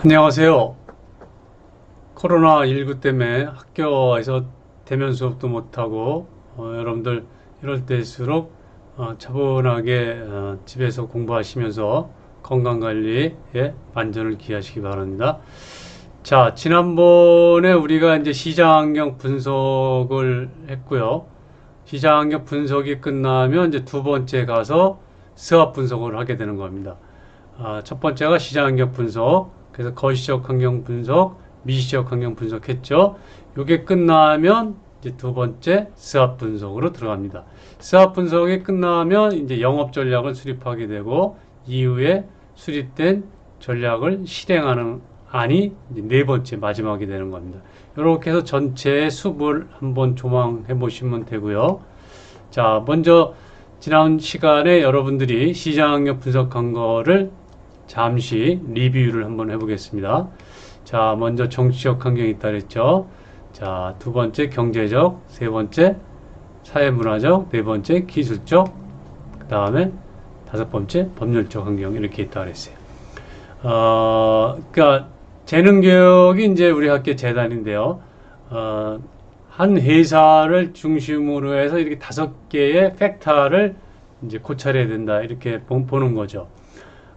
안녕하세요. 코로나19 때문에 학교에서 대면 수업도 못하고 여러분들 이럴 때일수록 차분하게 집에서 공부하시면서 건강관리에 만전을 기하시기 바랍니다. 자, 지난번에 우리가 이제 시장환경 분석을 했고요. 시장환경 분석이 끝나면 이제 두 번째 가서 수학 분석을 하게 되는 겁니다. 첫 번째가 시장환경 분석, 그래서 거시적 환경 분석, 미시적 환경 분석 했죠. 이게 끝나면 이제 두 번째 수학 분석으로 들어갑니다. 수학 분석이 끝나면 이제 영업 전략을 수립하게 되고 이후에 수립된 전략을 실행하는 안이 이제 네 번째 마지막이 되는 겁니다. 이렇게 해서 전체의 숲을 한번 조망해 보시면 되고요. 자, 먼저 지난 시간에 여러분들이 시장환경 분석한 거를 잠시 리뷰를 한번 해보겠습니다. 자, 먼저 정치적 환경이 있다 그랬죠. 자, 두 번째 경제적, 세 번째 사회문화적, 네 번째 기술적, 그 다음에 다섯 번째 법률적 환경 이렇게 있다 그랬어요. 그러니까 재능교육이 이제 우리 학교 재단인데요. 한 회사를 중심으로 해서 이렇게 다섯 개의 팩터를 이제 고찰해야 된다 이렇게 보는 거죠.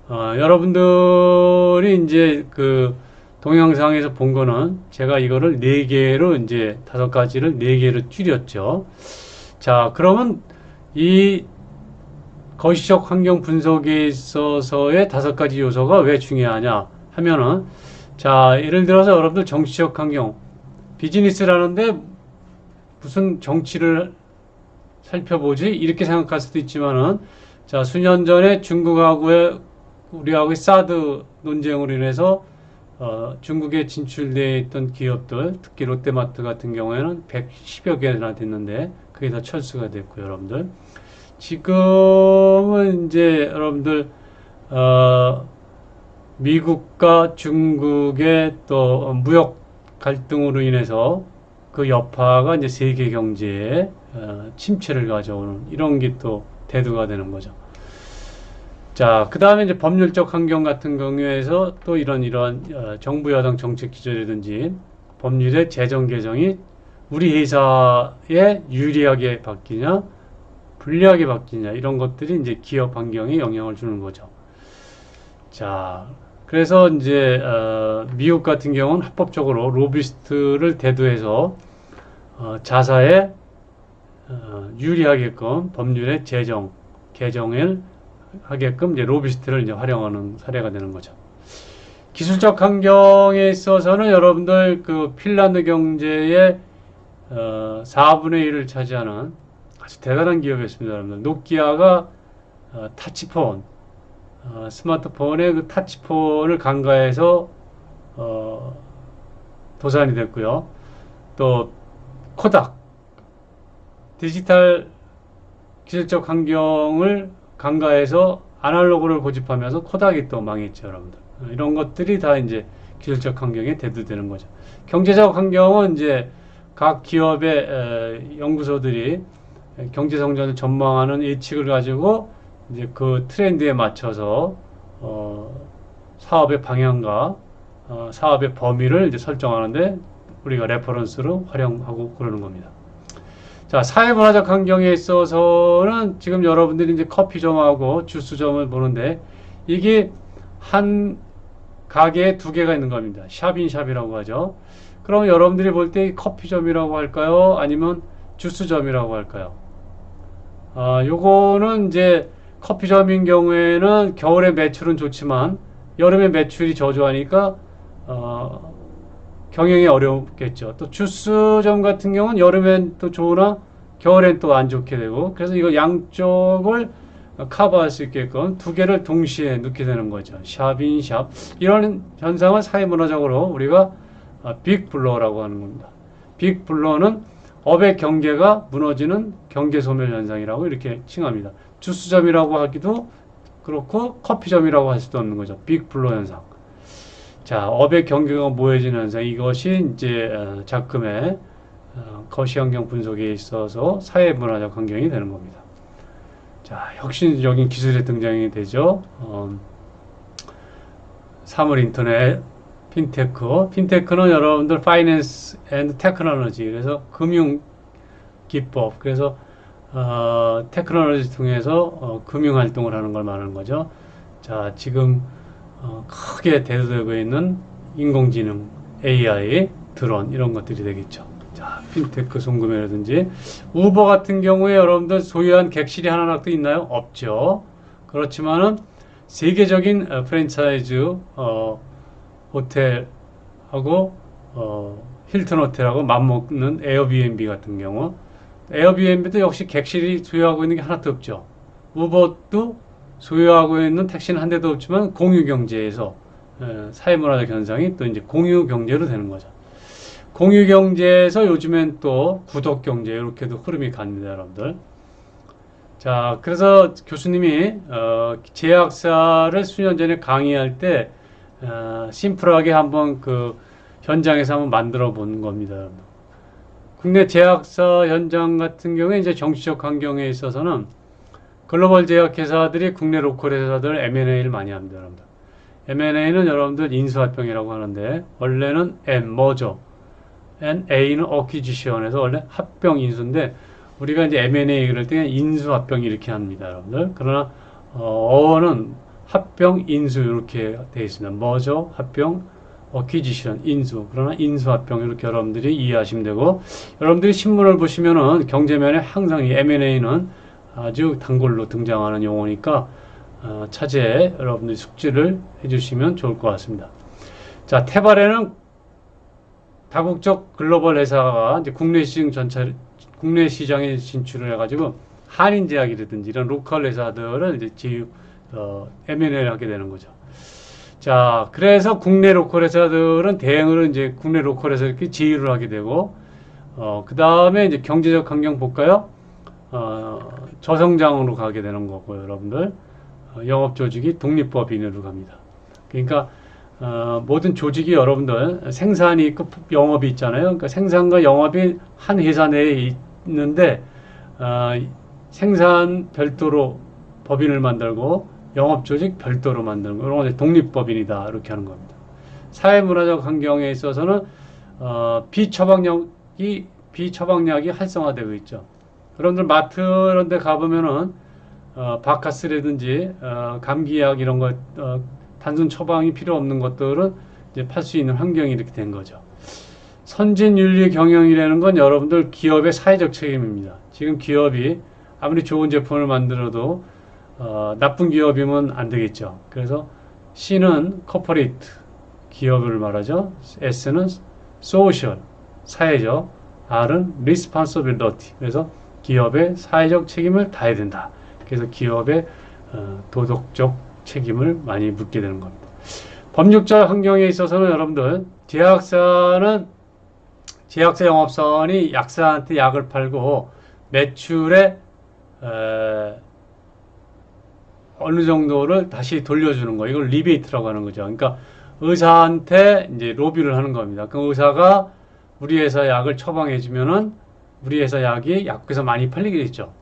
여러분들이 이제 그 동영상에서 본 거는 제가 이거를 네 개로 이제 다섯 가지를 네 개로 줄였죠. 자, 그러면 이 거시적 환경 분석에 있어서의 다섯 가지 요소가 왜 중요하냐 하면은, 자, 예를 들어서 여러분들 정치적 환경, 비즈니스라는데 무슨 정치를 살펴보지? 이렇게 생각할 수도 있지만은, 자, 수년 전에 중국하고의 우리하고의 사드 논쟁으로 인해서 중국에 진출되어 있던 기업들, 특히 롯데마트 같은 경우에는 110여 개나 됐는데 그게 다 철수가 됐고요, 여러분들. 지금은 이제 여러분들 미국과 중국의 또 무역 갈등으로 인해서 그 여파가 이제 세계 경제에 침체를 가져오는 이런 게 또 대두가 되는 거죠. 자, 그 다음에 이제 법률적 환경 같은 경우에서 또 이런 정부 여당 정책 기조라든지 법률의 제정 개정이 우리 회사에 유리하게 바뀌냐, 불리하게 바뀌냐 이런 것들이 이제 기업 환경에 영향을 주는 거죠. 자, 그래서 이제 미국 같은 경우는 합법적으로 로비스트를 대두해서 자사에 유리하게끔 법률의 제정 개정을 하게끔 이제 로비스트를 이제 활용하는 사례가 되는 거죠. 기술적 환경에 있어서는 여러분들 그 핀란드 경제의 4분의 1을 차지하는 아주 대단한 기업이었습니다. 여러분들 노키아가 타치폰 스마트폰의 그 타치폰을 간과해서 도산이 됐고요. 또 코닥 디지털 기술적 환경을 간과해서 아날로그를 고집하면서 코닥이 또 망했죠, 여러분들. 이런 것들이 다 이제 기술적 환경에 대두되는 거죠. 경제적 환경은 이제 각 기업의 연구소들이 경제 성장을 전망하는 예측을 가지고 이제 그 트렌드에 맞춰서 사업의 방향과 사업의 범위를 이제 설정하는데 우리가 레퍼런스로 활용하고 그러는 겁니다. 자, 사회문화적 환경에 있어서는 지금 여러분들이 이제 커피점하고 주스점을 보는데 이게 한 가게에 두 개가 있는 겁니다. 샵인샵이라고 하죠. 그럼 여러분들이 볼 때 커피점이라고 할까요? 아니면 주스점이라고 할까요? 요거는 이제 커피점인 경우에는 겨울에 매출은 좋지만 여름에 매출이 저조하니까 경영이 어렵겠죠. 또 주스점 같은 경우는 여름엔 또 좋으나 겨울엔 또 안 좋게 되고, 그래서 이거 양쪽을 커버할 수 있게끔 두 개를 동시에 넣게 되는 거죠. 샵인 샵. 이런 현상을 사회문화적으로 우리가 빅블러라고 하는 겁니다. 빅블러는 업의 경계가 무너지는 경계 소멸 현상이라고 이렇게 칭합니다. 주스점이라고 하기도 그렇고 커피점이라고 할 수도 없는 거죠. 빅블러 현상. 자, 업의 경계가 모여지는 현상, 이것이 이제 작금의 거시환경 분석에 있어서 사회문화적 환경이 되는 겁니다. 자, 혁신적인 기술의 등장이 되죠. 사물 인터넷, 핀테크는 여러분들 파이낸스 앤드 테크놀로지, 그래서 금융 기법, 그래서 테크놀로지 통해서 금융 활동을 하는 걸 말하는 거죠. 자, 지금 크게 대두되고 있는 인공지능, AI, 드론 이런 것들이 되겠죠. 자, 핀테크 송금이라든지 우버 같은 경우에 여러분들 소유한 객실이 하나밖에 있나요? 없죠. 그렇지만은 세계적인 프랜차이즈 호텔하고 힐튼 호텔하고 맞먹는 에어비앤비 같은 경우, 에어비앤비도 역시 객실이 소유하고 있는 게 하나도 없죠. 우버도 소유하고 있는 택시는 한 대도 없지만 공유 경제에서 사회문화적 현상이 또 이제 공유 경제로 되는 거죠. 공유 경제에서 요즘엔 또 구독 경제 이렇게도 흐름이 갑니다, 여러분들. 자, 그래서 교수님이 제약사를 수년 전에 강의할 때 심플하게 한번 그 현장에서 한번 만들어 본 겁니다. 국내 제약사 현장 같은 경우에 이제 정치적 환경에 있어서는 글로벌 제약회사들이 국내 로컬 회사들 M&A를 많이 합니다, 여러분들. M&A는 여러분들 인수합병이라고 하는데 원래는 M, 머저, A는 어퀴지션에서 원래 합병 인수인데 우리가 이제 M&A 그럴 때 인수합병 이렇게 합니다, 여러분들. 그러나 어는 합병, 인수 이렇게 되어 있습니다. 머저, 합병, 어퀴지션, 인수. 그러나 인수합병 이렇게 여러분들이 이해하시면 되고, 여러분들이 신문을 보시면은 경제면에 항상 이 M&A는 아주 단골로 등장하는 용어니까 차제에 여러분들이 숙지를 해주시면 좋을 것 같습니다. 자, 테발에는 다국적 글로벌 회사가 이제 국내 시장에 진출을 해가지고 한인제약이라든지 이런 로컬 회사들을 이제 M&A를 하게 되는 거죠. 자, 그래서 국내 로컬 회사들은 대응으로 이제 국내 로컬 회사 이렇게 제휴를 하게 되고, 그 다음에 이제 경제적 환경 볼까요? 저성장으로 가게 되는 거고요, 여러분들. 영업 조직이 독립법인으로 갑니다. 그러니까 모든 조직이 여러분들 생산이 있고 영업이 있잖아요. 그러니까 생산과 영업이 한 회사 내에 있는데 생산 별도로 법인을 만들고 영업 조직 별도로 만드는 거, 이런 건 독립법인이다 이렇게 하는 겁니다. 사회문화적 환경에 있어서는 비처방약이 활성화되고 있죠. 여러분들 마트 이런 데 가보면은 바카스라든지 감기약 이런 거 단순 처방이 필요 없는 것들은 이제 팔 수 있는 환경이 이렇게 된 거죠. 선진윤리 경영이라는 건 여러분들 기업의 사회적 책임입니다. 지금 기업이 아무리 좋은 제품을 만들어도 나쁜 기업이면 안 되겠죠. 그래서 C는 corporate, 기업을 말하죠. S는 social, 사회적, R은 responsibility, 그래서 기업의 사회적 책임을 다해야 된다. 그래서 기업의 도덕적 책임을 많이 묻게 되는 겁니다. 법률적 환경에 있어서는 여러분들 제약사 영업사원이 약사한테 약을 팔고 매출의 어느 정도를 다시 돌려주는 거, 이걸 리베이트라고 하는 거죠. 그러니까 의사한테 이제 로비를 하는 겁니다. 그 의사가 우리 회사 약을 처방해주면은 우리 회사 약이 약국에서 많이 팔리게 됐죠.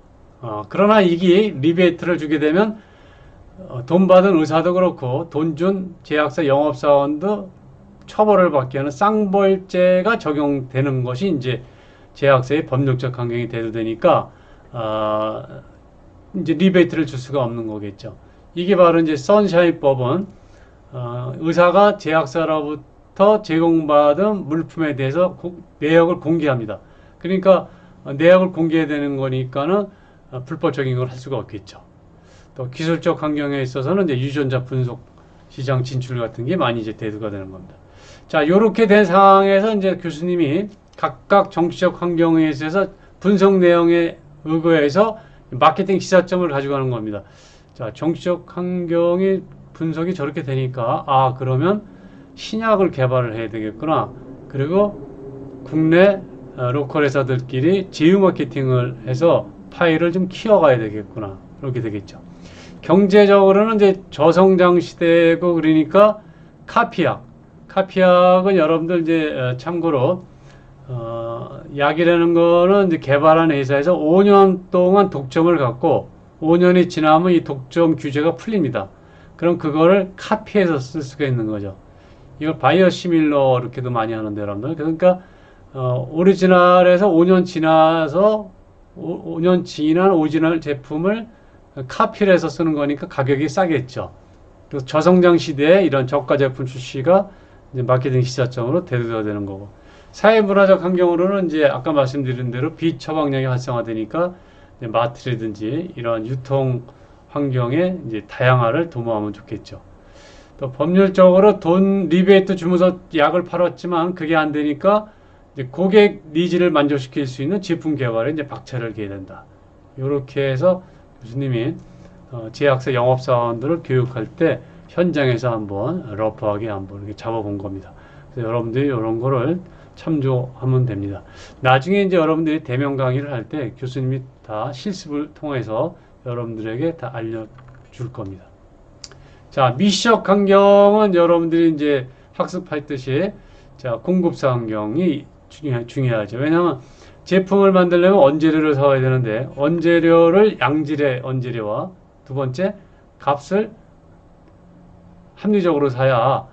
그러나 이게 리베이트를 주게 되면 돈 받은 의사도 그렇고 돈 준 제약사 영업사원도 처벌을 받게 하는 쌍벌죄가 적용되는 것이 이제 제약사의 법률적 환경이 대두되니까 이제 리베이트를 줄 수가 없는 거겠죠. 이게 바로 이제 선샤인법은 의사가 제약사로부터 제공받은 물품에 대해서 내역을 공개합니다. 그러니까 내역을 공개해야 되는 거니까는 불법적인 걸 할 수가 없겠죠. 또 기술적 환경에 있어서는 이제 유전자 분석 시장 진출 같은 게 많이 이제 대두가 되는 겁니다. 자, 이렇게 된 상황에서 이제 교수님이 각각 정치적 환경에 있어서 분석 내용에 의거해서 마케팅 시사점을 가져가는 겁니다. 자, 정치적 환경이 분석이 저렇게 되니까 그러면 신약을 개발을 해야 되겠구나. 그리고 국내 로컬 회사들끼리 제휴 마케팅을 해서 파일을 좀 키워가야 되겠구나. 이렇게 되겠죠. 경제적으로는 이제 저성장 시대고 그러니까 카피약은 여러분들 이제 참고로 약이라는 거는 이제 개발한 회사에서 5년 동안 독점을 갖고 5년이 지나면 이 독점 규제가 풀립니다. 그럼 그거를 카피해서 쓸 수가 있는 거죠. 이걸 바이오시밀러 이렇게도 많이 하는데 여러분들. 그러니까 오리지널에서 5년 지나서 5년 지난 오리지널 제품을 카피를 해서 쓰는 거니까 가격이 싸겠죠. 그래서 저성장 시대에 이런 저가 제품 출시가 이제 마케팅 시사점으로 대두가 되는 거고. 사회문화적 환경으로는 이제 아까 말씀드린 대로 비처방력이 활성화되니까 이제 마트라든지 이런 유통 환경의 이제 다양화를 도모하면 좋겠죠. 또 법률적으로 돈 리베이트 주면서 약을 팔았지만 그게 안 되니까 이제 고객 니즈를 만족시킬 수 있는 제품 개발에 이제 박차를 기해야 된다. 이렇게 해서 교수님이 제약사 영업사원들을 교육할 때 현장에서 한번 러프하게 한번 이렇게 잡아본 겁니다. 그래서 여러분들이 이런 거를 참조하면 됩니다. 나중에 이제 여러분들이 대면 강의를 할 때 교수님이 다 실습을 통해서 여러분들에게 다 알려줄 겁니다. 자, 미시적 환경은 여러분들이 이제 학습했듯이 자, 공급사 환경이 중요하죠. 왜냐하면 제품을 만들려면 원재료를 사와야 되는데 원재료를 양질의 원재료와 두 번째 값을 합리적으로 사야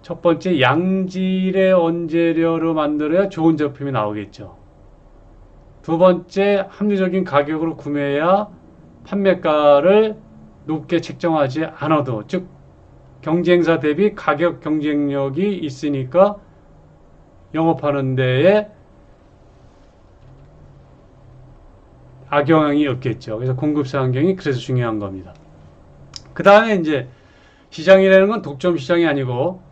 첫 번째 양질의 원재료로 만들어야 좋은 제품이 나오겠죠. 두 번째 합리적인 가격으로 구매해야 판매가를 높게 책정하지 않아도 즉 경쟁사 대비 가격 경쟁력이 있으니까 영업하는 데에 악영향이 없겠죠. 그래서 공급사 환경이 그래서 중요한 겁니다. 그 다음에 이제 시장이라는 건 독점 시장이 아니고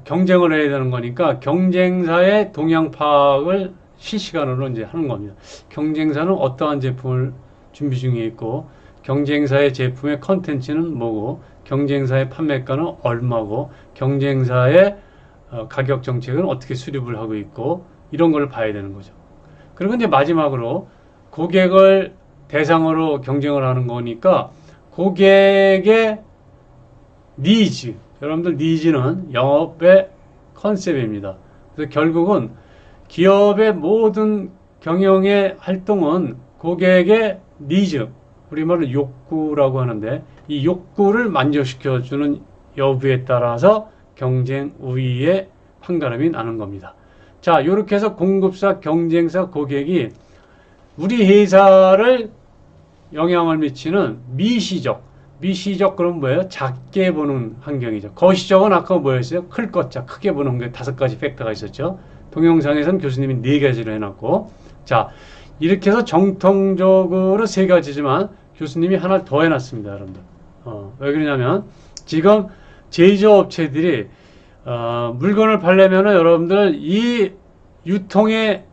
경쟁을 해야 되는 거니까 경쟁사의 동향 파악을 실시간으로 이제 하는 겁니다. 경쟁사는 어떠한 제품을 준비 중에 있고 경쟁사의 제품의 컨텐츠는 뭐고 경쟁사의 판매가는 얼마고 경쟁사의 가격 정책은 어떻게 수립을 하고 있고 이런 걸 봐야 되는 거죠. 그리고 이제 마지막으로 고객을 대상으로 경쟁을 하는 거니까 고객의 니즈, 여러분들 니즈는 영업의 컨셉입니다. 그래서 결국은 기업의 모든 경영의 활동은 고객의 니즈, 우리말로 욕구라고 하는데 이 욕구를 만족시켜주는 여부에 따라서 경쟁 우위의 판가름이 나는 겁니다. 자, 이렇게 해서 공급사, 경쟁사, 고객이 우리 회사를 영향을 미치는 미시적 그럼 뭐예요? 작게 보는 환경이죠. 거시적은 아까 뭐였어요? 클 것, 자, 크게 보는 환경 5가지 팩터가 있었죠. 동영상에서는 교수님이 4가지로 해놨고 자, 이렇게 해서 정통적으로 3가지지만 교수님이 하나를 더 해놨습니다, 여러분들. 왜 그러냐면 지금 제조업체들이 물건을 팔려면은 여러분들 이 유통의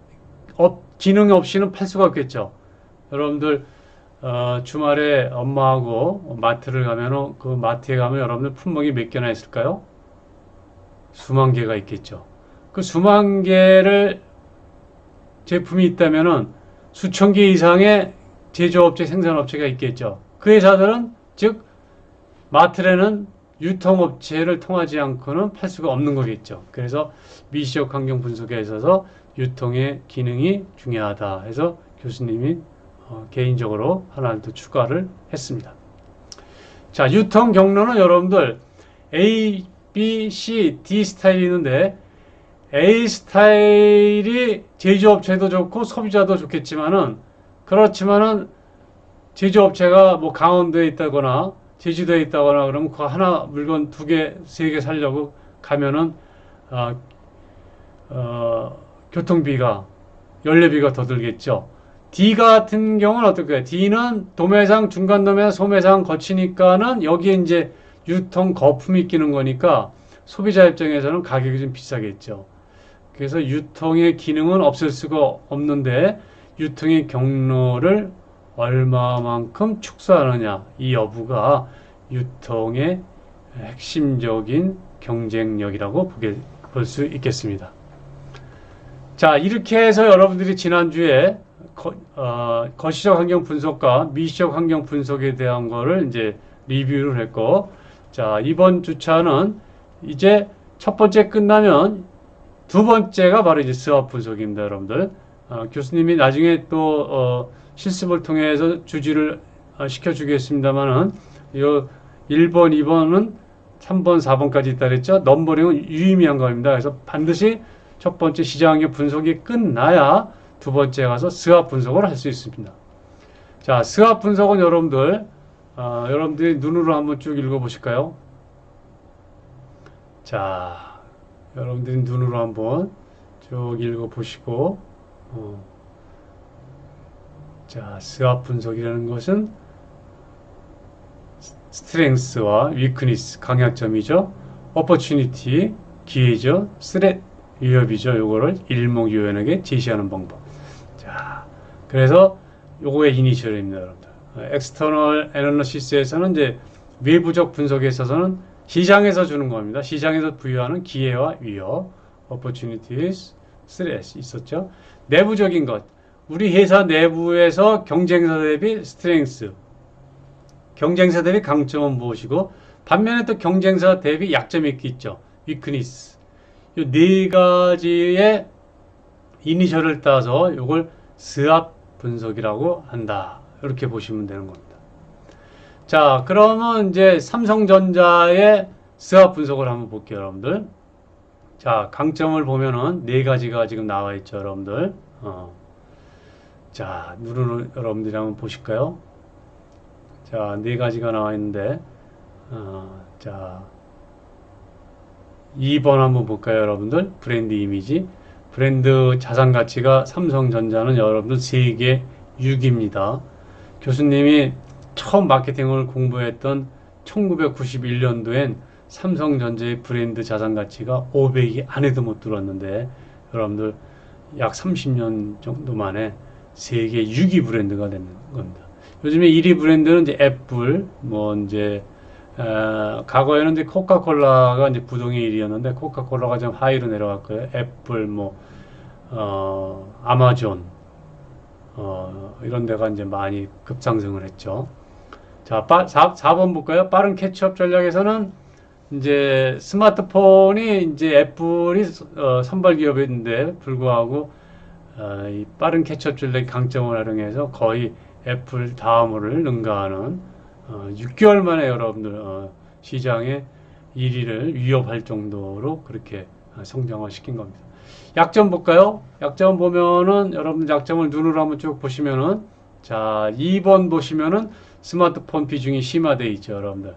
기능 없이는 팔 수가 없겠죠. 여러분들 주말에 엄마하고 마트를 가면은 그 마트에 가면 여러분들 품목이 몇 개나 있을까요? 수만 개가 있겠죠. 그 수만 개를 제품이 있다면은 수천 개 이상의 제조업체, 생산업체가 있겠죠. 그 회사들은 즉 마트에는 유통업체를 통하지 않고는 팔 수가 없는 거겠죠. 그래서 미시적 환경 분석에 있어서 유통의 기능이 중요하다 해서 교수님이 개인적으로 하나를 더 추가를 했습니다. 자, 유통 경로는 여러분들 A, B, C, D 스타일이 있는데 A 스타일이 제조업체도 좋고 소비자도 좋겠지만은 그렇지만은 제조업체가 뭐 강원도에 있다거나 제주도에 있다거나 그러면 그 하나 물건 2개, 3개 사려고 가면은 교통비가 연료비가 더 들겠죠. D 같은 경우는 어떨까요? D는 도매상, 중간 도매상, 소매상 거치니까는 여기에 이제 유통 거품이 끼는 거니까 소비자 입장에서는 가격이 좀 비싸겠죠. 그래서 유통의 기능은 없을 수가 없는데 유통의 경로를 얼마만큼 축소하느냐 이 여부가 유통의 핵심적인 경쟁력이라고 볼 수 있겠습니다. 자, 이렇게 해서 여러분들이 지난주에 거시적 환경 분석과 미시적 환경 분석에 대한 거를 이제 리뷰를 했고, 자, 이번 주차는 이제 첫 번째 끝나면 두 번째가 바로 이제 스왑 분석입니다, 여러분들. 교수님이 나중에 또 실습을 통해서 주지를 시켜주겠습니다만은 요 1번, 2번은 3번, 4번까지 있다 그랬죠? 넘버링은 유의미한 겁니다. 그래서 반드시 첫 번째 시장의 분석이 끝나야 두 번째 가서 스왑 분석을 할 수 있습니다. 자, 스왑 분석은 여러분들이 눈으로 한번 쭉 읽어보실까요? 자, 여러분들이 눈으로 한번 쭉 읽어보시고, 자, 스왑 분석이라는 것은 스트렝스와 위크니스, 강약점이죠. opportunity, 기회죠. threat, 위협이죠. 요거를 일목요연하게 제시하는 방법. 자, 그래서 요거의 이니셜입니다, 여러분들. 엑스터널 애널리시스에서는 이제 외부적 분석에 있어서는 시장에서 주는 겁니다. 시장에서 부여하는 기회와 위협, opportunities, threats 있었죠. 내부적인 것, 우리 회사 내부에서 경쟁사 대비 strength, 경쟁사 대비 강점은 무엇이고 반면에 또 경쟁사 대비 약점이 있겠죠. weakness. 이 네 가지의 이니셜을 따서 이걸 스왑 분석이라고 한다. 이렇게 보시면 되는 겁니다. 자, 그러면 이제 삼성전자의 스왑 분석을 한번 볼게요, 여러분들. 자, 강점을 보면은 네 가지가 지금 나와 있죠, 여러분들. 자, 눈으로 여러분들이 한번 보실까요? 자, 네 가지가 나와 있는데, 자, 2번 한번 볼까요, 여러분들? 브랜드 이미지. 브랜드 자산 가치가 삼성전자는 여러분들 세계 6입니다. 교수님이 처음 마케팅을 공부했던 1991년도엔 삼성전자의 브랜드 자산 가치가 500이 안에도 못 들었는데, 여러분들 약 30년 정도 만에 세계 6위 브랜드가 되는 겁니다. 요즘에 1위 브랜드는 이제 애플, 과거에는 이제 코카콜라가 이제 부동의 1위였는데, 코카콜라가 좀 하위로 내려갔고요. 애플, 아마존, 이런 데가 이제 많이 급상승을 했죠. 자, 4번 볼까요? 빠른 캐치업 전략에서는 이제 스마트폰이 이제 애플이 선발 기업인데 불구하고 이 빠른 캐치업 전략 강점을 활용해서 거의 애플 다음을 능가하는 6개월 만에 여러분들 시장의 1위를 위협할 정도로 그렇게 성장화시킨 겁니다. 약점 볼까요? 약점 보면은 여러분들 약점을 눈으로 한번 쭉 보시면은 자 2번 보시면은 스마트폰 비중이 심화되어 있죠, 여러분들.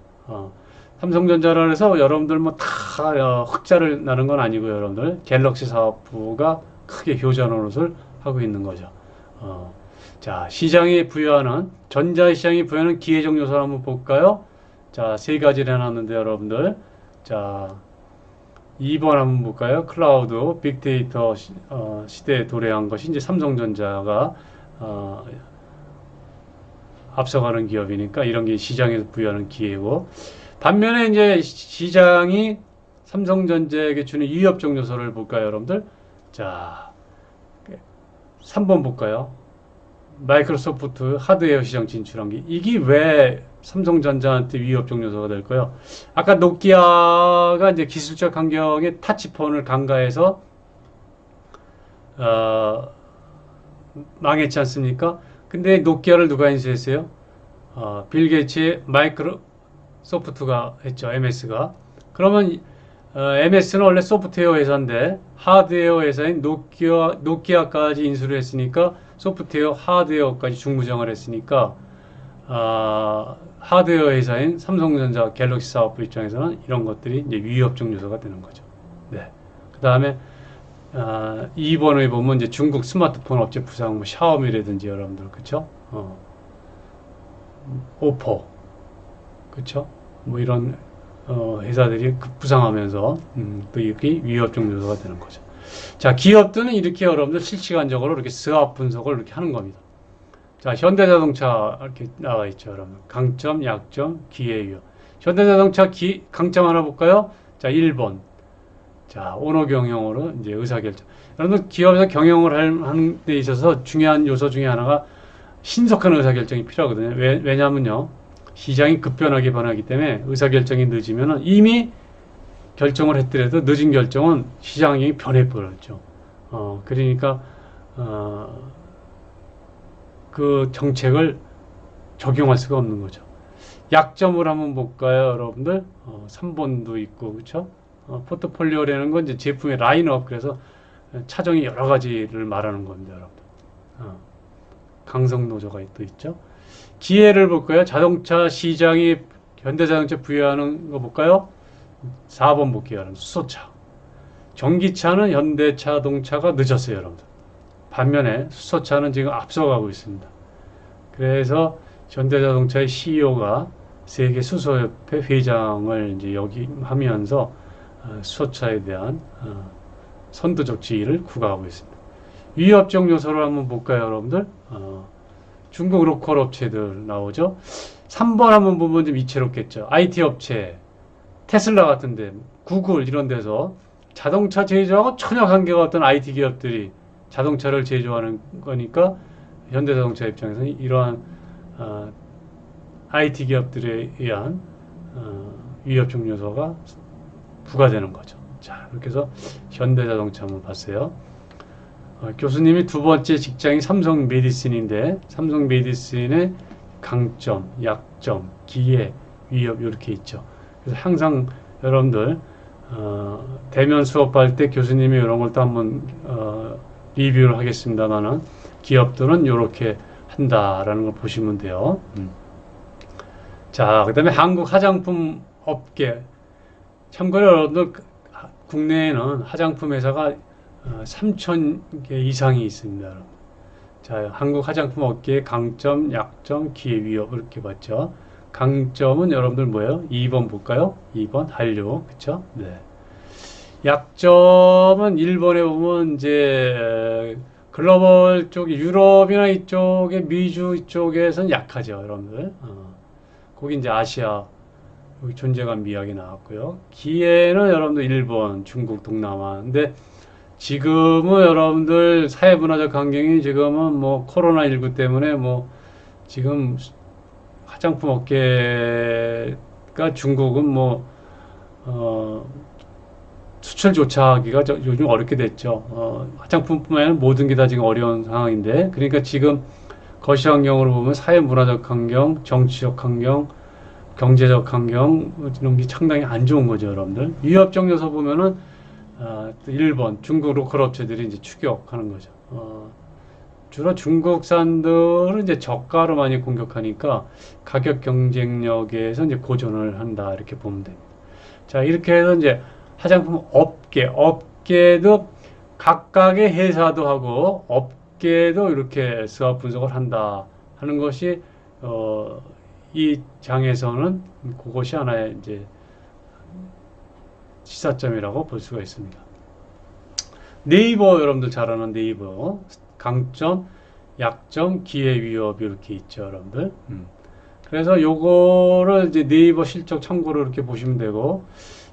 삼성전자라 해서 여러분들 뭐 다 흑자를 나는 건 아니고요, 여러분들. 갤럭시 사업부가 크게 효자 노릇을 하고 있는 거죠. 자, 시장이 부여하는, 전자시장이 부여하는 기회적 요소를 한번 볼까요? 자, 세 가지를 해놨는데, 여러분들. 자, 2번 한번 볼까요? 클라우드, 빅데이터 시대에 도래한 것이 이제 삼성전자가 앞서가는 기업이니까 이런 게 시장에서 부여하는 기회고, 반면에 이제 시장이 삼성전자에게 주는 위협적 요소를 볼까요, 여러분들? 자, 3번 볼까요? 마이크로소프트 하드웨어 시장 진출한 게 이게 왜 삼성전자한테 위협적 요소가 될까요? 아까 노키아가 이제 기술적 환경에 타치폰을 간과해서 망했지 않습니까? 근데 노키아를 누가 인수했어요? 빌 게이츠의 마이크로소프트가 했죠. MS가. 그러면 MS는 원래 소프트웨어 회사인데 하드웨어 회사인 노키아까지 인수를 했으니까 소프트웨어, 하드웨어까지 중무장을 했으니까 하드웨어 회사인 삼성전자 갤럭시 사업부 입장에서는 이런 것들이 이제 위협적 요소가 되는 거죠. 네. 그 다음에 2번에 보면 이제 중국 스마트폰 업체 부상, 샤오미라든지 여러분들 그쵸? 오포 그쵸? 뭐 이런 회사들이 급부상하면서 또 이렇게 위협적 요소가 되는 거죠. 자, 기업들은 이렇게 여러분들 실시간적으로 이렇게 스왑 분석을 이렇게 하는 겁니다. 자, 현대자동차 이렇게 나와 있죠, 여러분. 강점, 약점, 기회, 위협. 현대자동차 강점 하나 볼까요? 자, 1번. 자, 오너 경영으로 이제 의사결정. 여러분 기업에서 경영을 하는 데 있어서 중요한 요소 중에 하나가 신속한 의사결정이 필요하거든요. 왜냐하면요. 시장이 급변하게 변하기 때문에 의사결정이 늦으면 이미 결정을 했더라도 늦은 결정은 시장이 변해버렸죠. 그러니까 그 정책을 적용할 수가 없는 거죠. 약점을 한번 볼까요, 여러분들? 3번도 있고, 그렇죠? 포트폴리오라는 건 이제 제품의 라인업, 그래서 차종이 여러 가지를 말하는 겁니다, 여러분들. 강성 노조가 또 있죠. 기회를 볼까요? 자동차 시장이 현대자동차 부여하는 거 볼까요? 4번 볼게요, 여러분. 수소차. 전기차는 현대자동차가 늦었어요, 여러분. 반면에 수소차는 지금 앞서가고 있습니다. 그래서 현대자동차의 CEO가 세계 수소협회 회장을 이제 역임하면서 수소차에 대한 선두적 지위를 구가하고 있습니다. 위협적 요소를 한번 볼까요, 여러분들? 중국 로컬 업체들 나오죠. 3번 한번 보면 좀 이채롭겠죠. IT 업체, 테슬라 같은데, 구글 이런 데서 자동차 제조하고 전혀 관계가 없던 IT 기업들이 자동차를 제조하는 거니까 현대자동차 입장에서는 이러한 IT 기업들에 의한 위협적 요소가 부과되는 거죠. 자, 이렇게 해서 현대자동차 한번 봤어요. 교수님이 두 번째 직장이 삼성 메디슨인데 삼성 메디슨의 강점, 약점, 기회, 위협 이렇게 있죠. 그래서 항상 여러분들 대면 수업할 때 교수님이 이런 걸 또 한번 리뷰를 하겠습니다만은 기업들은 이렇게 한다라는 걸 보시면 돼요. 자, 그다음에 한국 화장품 업계. 참고로 여러분들 국내에는 화장품 회사가 3,000개 이상이 있습니다. 자, 한국 화장품 업계의 강점, 약점, 기회, 위협 이렇게 봤죠. 강점은 여러분들 뭐예요? 2번 볼까요? 2번 한류, 그쵸? 네. 약점은 1번에 보면 이제 글로벌 쪽이 유럽이나 이쪽에 미주 이쪽에서는 약하죠, 여러분들. 거기 이제 아시아 여기 존재감 미학이 나왔고요. 기회는 여러분들 일본, 중국, 동남아. 근데 지금은 여러분들 사회문화적 환경이 지금은 뭐 코로나19 때문에 뭐 지금 화장품 업계가 중국은 뭐 수출조차 하기가 요즘 어렵게 됐죠. 화장품뿐만 아니라 모든 게 다 지금 어려운 상황인데 그러니까 지금 거시 환경으로 보면 사회문화적 환경, 정치적 환경, 경제적 환경 이런 게 상당히 안 좋은 거죠, 여러분들. 위협적 요소 보면은 일본, 중국 로컬 업체들이 이제 추격하는 거죠. 주로 중국산들은 이제 저가로 많이 공격하니까 가격 경쟁력에서 이제 고전을 한다 이렇게 보면 됩니다. 자, 이렇게 해서 이제 화장품 업계도 각각의 회사도 하고 업계도 이렇게 수업 분석을 한다 하는 것이 이 장에서는 그것이 하나의 이제 시사점이라고 볼 수가 있습니다. 네이버 여러분들 잘 아는 네이버 강점, 약점, 기회, 위협 이렇게 있죠, 여러분들. 그래서 요거를 이제 네이버 실적 참고로 이렇게 보시면 되고,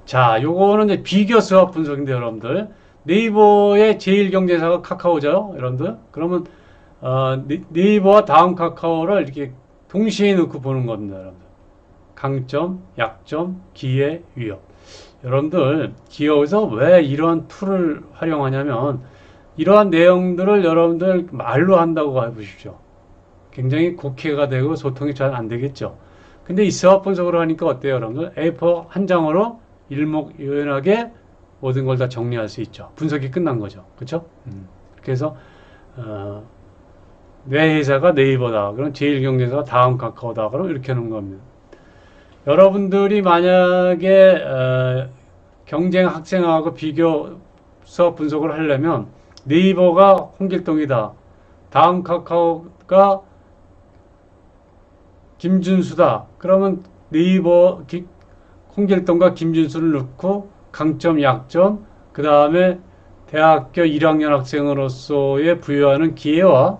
자, 요거는 이제 비교 수학 분석인데 여러분들 네이버의 제일 경쟁사가 카카오죠, 여러분들. 그러면 네이버와 다음 카카오를 이렇게 동시에 놓고 보는 겁니다, 여러분들. 강점, 약점, 기회, 위협. 여러분들 기업에서 왜 이러한 툴을 활용하냐면 이러한 내용들을 여러분들 말로 한다고 해보십시오. 굉장히 곡해가 되고 소통이 잘 안 되겠죠. 근데 이 수학 분석으로 하니까 어때요, 여러분들? A4 한 장으로 일목요연하게 모든 걸 다 정리할 수 있죠. 분석이 끝난 거죠. 그렇죠? 그래서 내 회사가 네이버다. 그럼 제일 경쟁사가 다음 카카오다. 그럼 이렇게 하는 겁니다. 여러분들이 만약에 경쟁 학생하고 비교 수업 분석을 하려면 네이버가 홍길동이다. 다음 카카오가 김준수다. 그러면 네이버 홍길동과 김준수를 넣고 강점, 약점, 그 다음에 대학교 1학년 학생으로서의 부여하는 기회와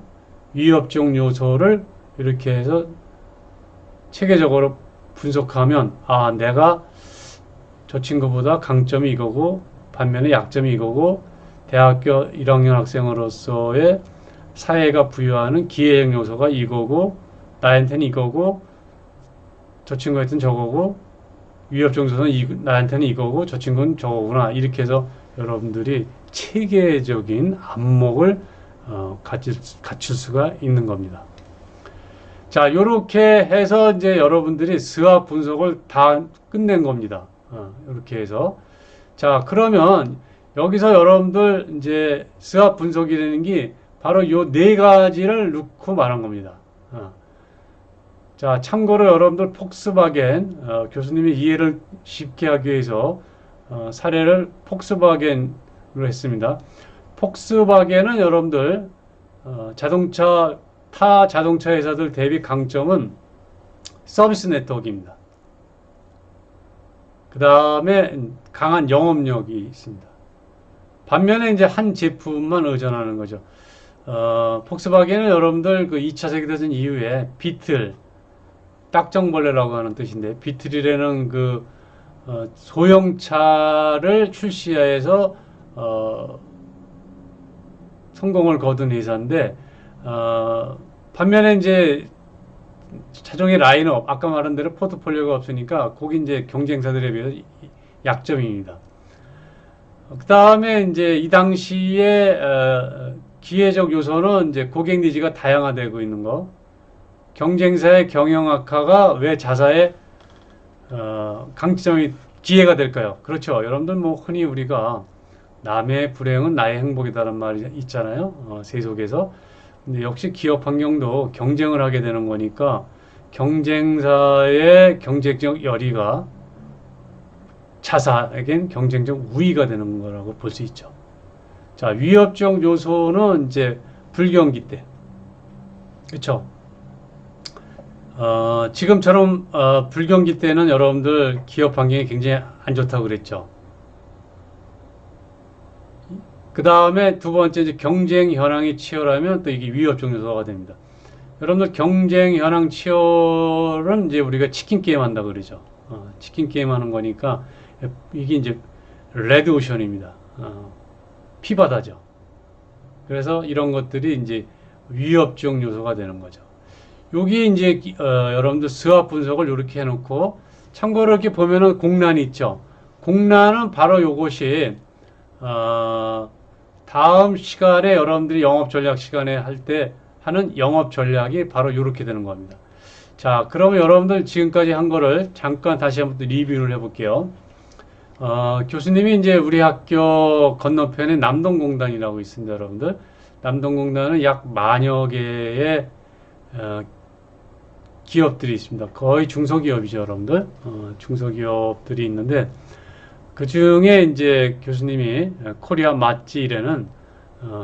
위협적 요소를 이렇게 해서 체계적으로 분석하면 내가 저 친구보다 강점이 이거고 반면에 약점이 이거고 대학교 1학년 학생으로서의 사회가 부여하는 기회적 요소가 이거고 나한테는 이거고 저 친구한테는 저거고 위협적 요소는 나한테는 이거고 저 친구는 저거구나. 이렇게 해서 여러분들이 체계적인 안목을 갖출 수가 있는 겁니다. 자, 요렇게 해서 이제 여러분들이 스왑 분석을 다 끝낸 겁니다. 요렇게 해서. 자, 그러면 여기서 여러분들 이제 스왑 분석이라는 게 바로 요 네 가지를 넣고 말한 겁니다. 자, 참고로 여러분들 폭스바겐 교수님이 이해를 쉽게 하기 위해서 사례를 폭스바겐으로 했습니다. 폭스바겐은 여러분들 타 자동차 회사들 대비 강점은 서비스 네트워크입니다. 그 다음에 강한 영업력이 있습니다. 반면에 이제 한 제품만 의존하는 거죠. 폭스바겐은 여러분들 그 2차 세계대전 이후에 비틀, 딱정벌레라고 하는 뜻인데, 비틀이라는 그 소형차를 출시해서 성공을 거둔 회사인데, 반면에 이제 차종의 라인업, 아까 말한 대로 포트폴리오가 없으니까 거기 이제 경쟁사들에 비해서 약점입니다. 그 다음에 이제 이 당시에 기회적 요소는 이제 고객 니즈가 다양화되고 있는 거, 경쟁사의 경영 악화가 왜 자사의 강점이 기회가 될까요? 그렇죠. 여러분들 뭐 흔히 우리가 남의 불행은 나의 행복이다라는 말이 있잖아요. 세속에서. 근데 역시 기업 환경도 경쟁을 하게 되는 거니까 경쟁사의 경쟁적 열의가 자사에겐 경쟁적 우위가 되는 거라고 볼 수 있죠. 자, 위협적 요소는 이제 불경기 때. 그렇죠. 지금처럼 불경기 때는 여러분들 기업 환경이 굉장히 안 좋다고 그랬죠. 그 다음에 두 번째 이제 경쟁 현황이 치열하면 또 이게 위협적 요소가 됩니다. 여러분들 경쟁 현황 치열은 이제 우리가 치킨 게임 한다고 그러죠. 치킨 게임 하는 거니까 이게 이제 레드 오션입니다. 피바다죠. 그래서 이런 것들이 이제 위협적 요소가 되는 거죠. 여기 이제 여러분들 스왑 분석을 이렇게 해놓고 참고로 이렇게 보면은 공란이 있죠. 공란은 바로 요것이 다음 시간에 여러분들이 영업 전략 시간에 할 때 하는 영업 전략이 바로 이렇게 되는 겁니다. 자, 그러면 여러분들 지금까지 한 거를 잠깐 다시 한번 또 리뷰를 해볼게요. 교수님이 이제 우리 학교 건너편에 남동공단이라고 있습니다, 여러분들. 남동공단은 약 10,000여 개의 기업들이 있습니다. 거의 중소기업이죠, 여러분들. 중소기업들이 있는데, 그 중에 이제 교수님이 코리아 맛지라는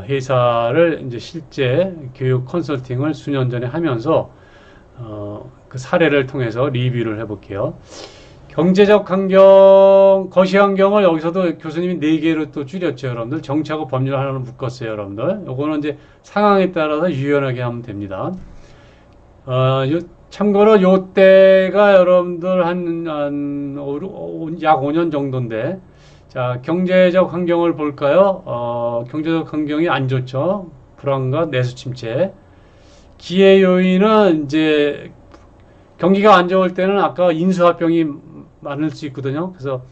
회사를 이제 실제 교육 컨설팅을 수년 전에 하면서 그 사례를 통해서 리뷰를 해볼게요. 경제적 환경, 거시 환경을 여기서도 교수님이 4개로 또 줄였죠, 여러분들. 정치하고 법률 하나로 묶었어요, 여러분들. 요거는 이제 상황에 따라서 유연하게 하면 됩니다. 참고로 요때가 여러분들 약 5년 정도인데, 자, 경제적 환경을 볼까요? 경제적 환경이 안 좋죠. 불안과 내수 침체. 기회 요인은 이제 경기가 안 좋을 때는 아까 인수합병이 많을 수 있거든요. 그래서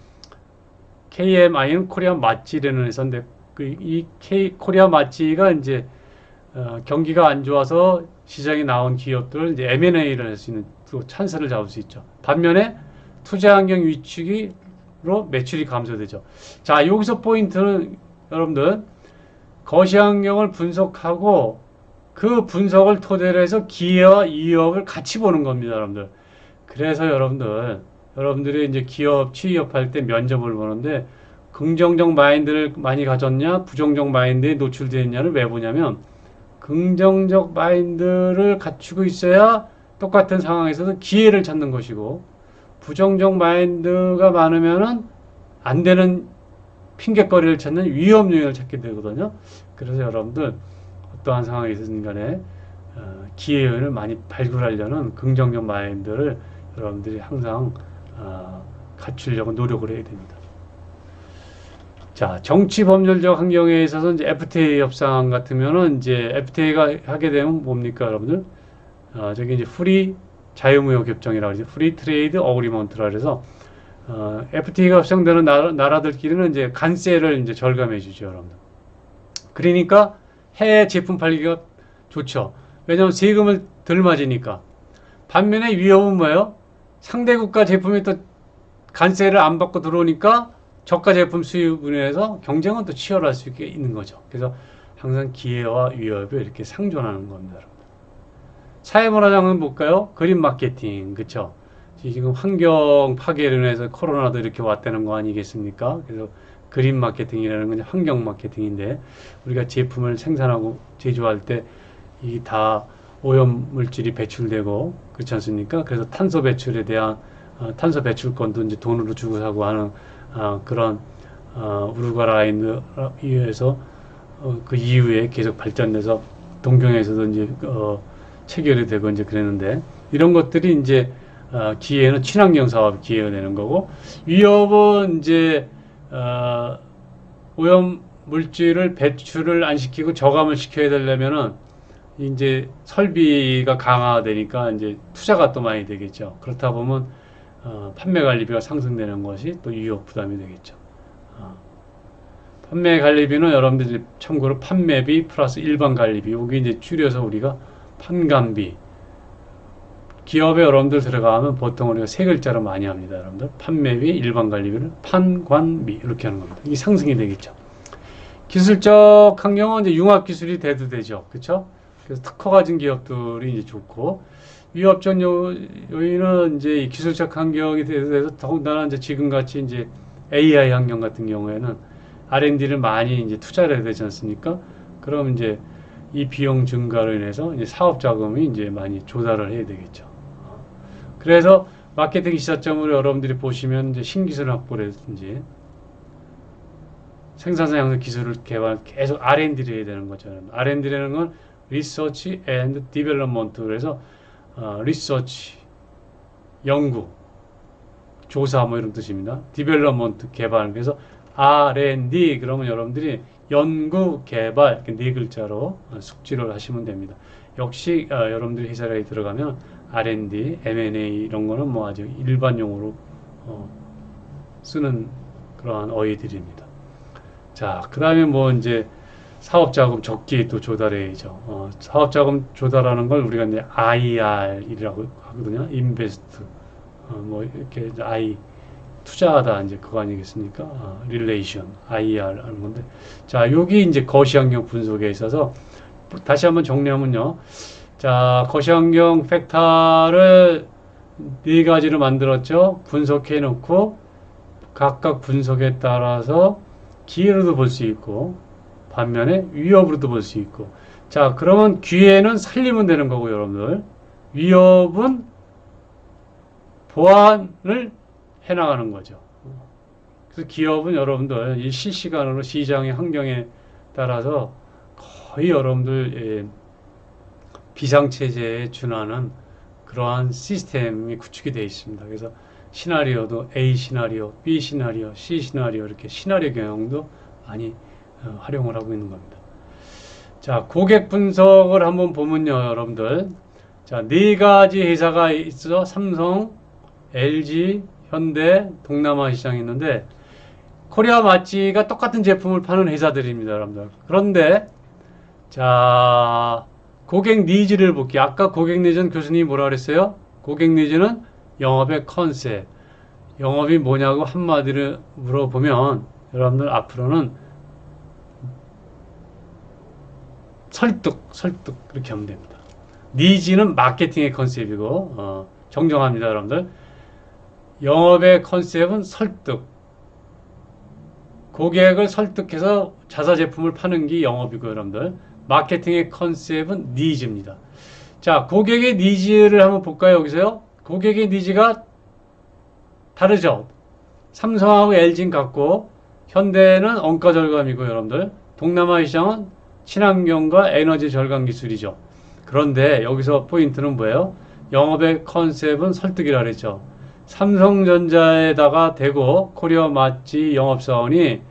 KMI는 코리아 맛지라는 회사인데, 이 코리아 맛지가 이제 경기가 안 좋아서 시장에 나온 기업들을 이제 M&A를 할 수 있는 또 찬스를 잡을 수 있죠. 반면에 투자 환경 위축으로 매출이 감소되죠. 자, 여기서 포인트는 여러분들 거시 환경을 분석하고 그 분석을 토대로 해서 기회와 위협을 같이 보는 겁니다, 여러분들. 그래서 여러분들이 이제 기업 취업할 때 면접을 보는데 긍정적 마인드를 많이 가졌냐, 부정적 마인드에 노출되어 있냐를 왜 보냐면 긍정적 마인드를 갖추고 있어야 똑같은 상황에서도 기회를 찾는 것이고, 부정적 마인드가 많으면은 안 되는 핑계거리를 찾는 위험 요인을 찾게 되거든요. 그래서 여러분들 어떠한 상황에 있든 간에 기회 요인을 많이 발굴하려는 긍정적 마인드를 여러분들이 항상 갖추려고 노력을 해야 됩니다. 자, 정치 법률적 환경에 있어서 이제 FTA 협상 같으면은 이제 FTA가 하게 되면 뭡니까, 여러분들? 저기 이제 프리 자유무역 협정이라고 하죠. 프리 트레이드 어그리먼트라 그래서 FTA가 협상되는 나라들끼리는 이제 관세를 이제 절감해 주죠, 여러분들. 그러니까 해외 제품 팔기가 좋죠. 왜냐하면 세금을 덜 맞으니까. 반면에 위협은 뭐예요? 상대 국가 제품이 또 관세를 안 받고 들어오니까 저가 제품 수입으로 해서 경쟁은 또 치열할 수 있게 있는 거죠. 그래서 항상 기회와 위협이 이렇게 상존하는 겁니다. 여러분. 사회문화장은 볼까요? 그린 마케팅, 그쵸? 지금 환경 파괴로 인해서 코로나도 이렇게 왔다는 거 아니겠습니까? 그래서 그린 마케팅이라는 건 환경 마케팅인데 우리가 제품을 생산하고 제조할 때 이 다 오염 물질이 배출되고 그렇지 않습니까? 그래서 탄소 배출에 대한 탄소 배출권도 이제 돈으로 주고 사고 하는 그런 우루과 라인에 의해서 그 이후에 계속 발전돼서 동경에서도 이제 체결이 되고 이제 그랬는데 이런 것들이 이제 기회는 친환경 사업 기회가 되는 거고 위협은 이제 오염 물질을 배출을 안 시키고 저감을 시켜야 되려면은 이제 설비가 강화되니까 이제 투자가 또 많이 되겠죠. 그렇다 보면 판매 관리비가 상승되는 것이 또 위협 부담이 되겠죠. 판매 관리비는 여러분들이 참고로 판매비 플러스 일반 관리비 여기 이제 줄여서 우리가 판관비 기업에 여러분들 들어가면 보통 우리가 세 글자로 많이 합니다. 여러분들 판매비 일반 관리비를 판관비 이렇게 하는 겁니다. 이게 상승이 되겠죠. 기술적 환경은 이제 융합 기술이 돼도 되죠. 그렇죠? 그래서 특허 가진 기업들이 이제 좋고 위협적 요인은 이제 이 기술적 환경이 돼서 더군다나 이제 지금 같이 이제 AI 환경 같은 경우에는 R&D를 많이 이제 투자를 해야 되지 않습니까? 그럼 이제 이 비용 증가로 인해서 이제 사업 자금이 이제 많이 조달을 해야 되겠죠. 그래서 마케팅 시사점으로 여러분들이 보시면 이제 신기술 확보라든지 생산성 향상 기술을 개발 계속 R&D를 해야 되는 거죠. R&D라는 건 Research and Development 그래서 리서치 연구 조사 뭐 이런 뜻입니다. Development 개발 그래서 R&D 그러면 여러분들이 연구 개발 이렇게 네 글자로 숙지를 하시면 됩니다. 역시 여러분들이 회사에 들어가면 R&D, M&A 이런 거는 뭐 아주 일반 용어로 쓰는 그러한 어휘들입니다. 자, 그 다음에 뭐 이제 사업자금 적기 또 조달해야죠. 사업자금 조달하는 걸 우리가 이제 IR이라고 하거든요. 인베스트. 뭐 이렇게 I 투자하다 이제 그거 아니겠습니까? 릴레이션 IR 하는 건데. 자, 여기 이제 거시환경 분석에 있어서 다시 한번 정리하면요. 자, 거시환경 팩터를 네 가지로 만들었죠. 분석해 놓고 각각 분석에 따라서 기회로도 볼 수 있고 반면에 위협으로도 볼 수 있고 자 그러면 기회는 살리면 되는 거고 여러분들 위협은 보완을 해나가는 거죠. 그래서 기업은 여러분들 이 실시간으로 시장의 환경에 따라서 거의 여러분들 비상체제에 준하는 그러한 시스템이 구축이 되어 있습니다. 그래서 시나리오도 A 시나리오, B 시나리오, C 시나리오 이렇게 시나리오 경영도 많이 활용을 하고 있는 겁니다. 자, 고객 분석을 한번 보면요, 여러분들. 자, 네 가지 회사가 있어. 삼성, LG, 현대, 동남아 시장이 있는데 코리아 마찌가 똑같은 제품을 파는 회사들입니다, 여러분들. 그런데 자, 고객 니즈를 볼게요. 아까 고객 니즈는 교수님이 뭐라 그랬어요? 고객 니즈는 영업의 컨셉. 영업이 뭐냐고 한마디로 물어보면 여러분들 앞으로는 설득 그렇게 하면 됩니다. 니즈는 마케팅의 컨셉이고 정정합니다, 여러분들. 영업의 컨셉은 설득. 고객을 설득해서 자사 제품을 파는 게 영업이고 여러분들. 마케팅의 컨셉은 니즈입니다. 자, 고객의 니즈를 한번 볼까요, 여기서요? 고객의 니즈가 다르죠. 삼성하고 LG는 같고 현대는 원가 절감이고 여러분들 동남아 시장은 친환경과 에너지 절감 기술이죠. 그런데 여기서 포인트는 뭐예요? 영업의 컨셉은 설득이라 그랬죠. 삼성전자에다가 대고 코리아 마찌 영업사원이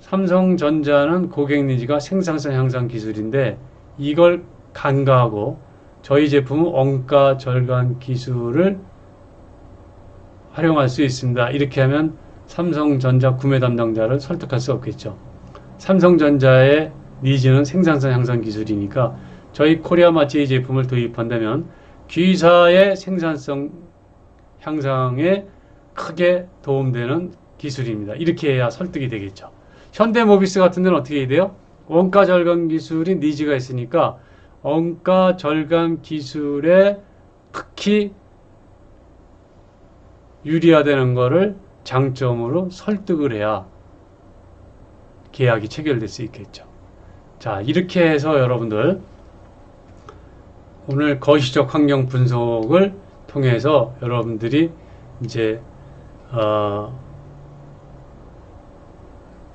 삼성전자는 고객 니즈가 생산성 향상 기술인데 이걸 간과하고 저희 제품은 원가 절감 기술을 활용할 수 있습니다. 이렇게 하면 삼성전자 구매 담당자를 설득할 수 없겠죠. 삼성전자의 니즈는 생산성 향상 기술이니까 저희 코리아 마찌 제품을 도입한다면 G사의 생산성 향상에 크게 도움되는 기술입니다. 이렇게 해야 설득이 되겠죠. 현대모비스 같은 데는 어떻게 해야 돼요? 원가 절감 기술이 니즈가 있으니까 원가 절감 기술에 특히 유리화되는 거를 장점으로 설득을 해야 계약이 체결될 수 있겠죠. 자, 이렇게 해서 여러분들 오늘 거시적 환경 분석을 통해서 여러분들이 이제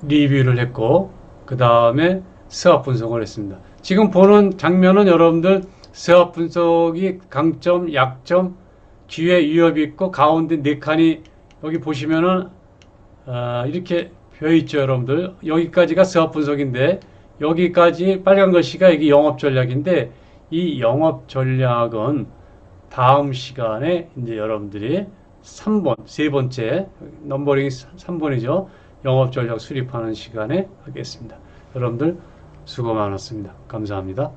리뷰를 했고 그 다음에 스왑 분석을 했습니다. 지금 보는 장면은 여러분들 스왑 분석이 강점, 약점, 기회, 위협이 있고 가운데 네 칸이 여기 보시면은 이렇게 벼 있죠, 여러분들. 여기까지가 스왑 분석인데 여기까지 빨간 글씨가 이게 영업 전략인데 이 영업 전략은 다음 시간에 이제 여러분들이 3번, 세 번째 넘버링이 3번이죠. 영업 전략 수립하는 시간에 하겠습니다. 여러분들 수고 많았습니다. 감사합니다.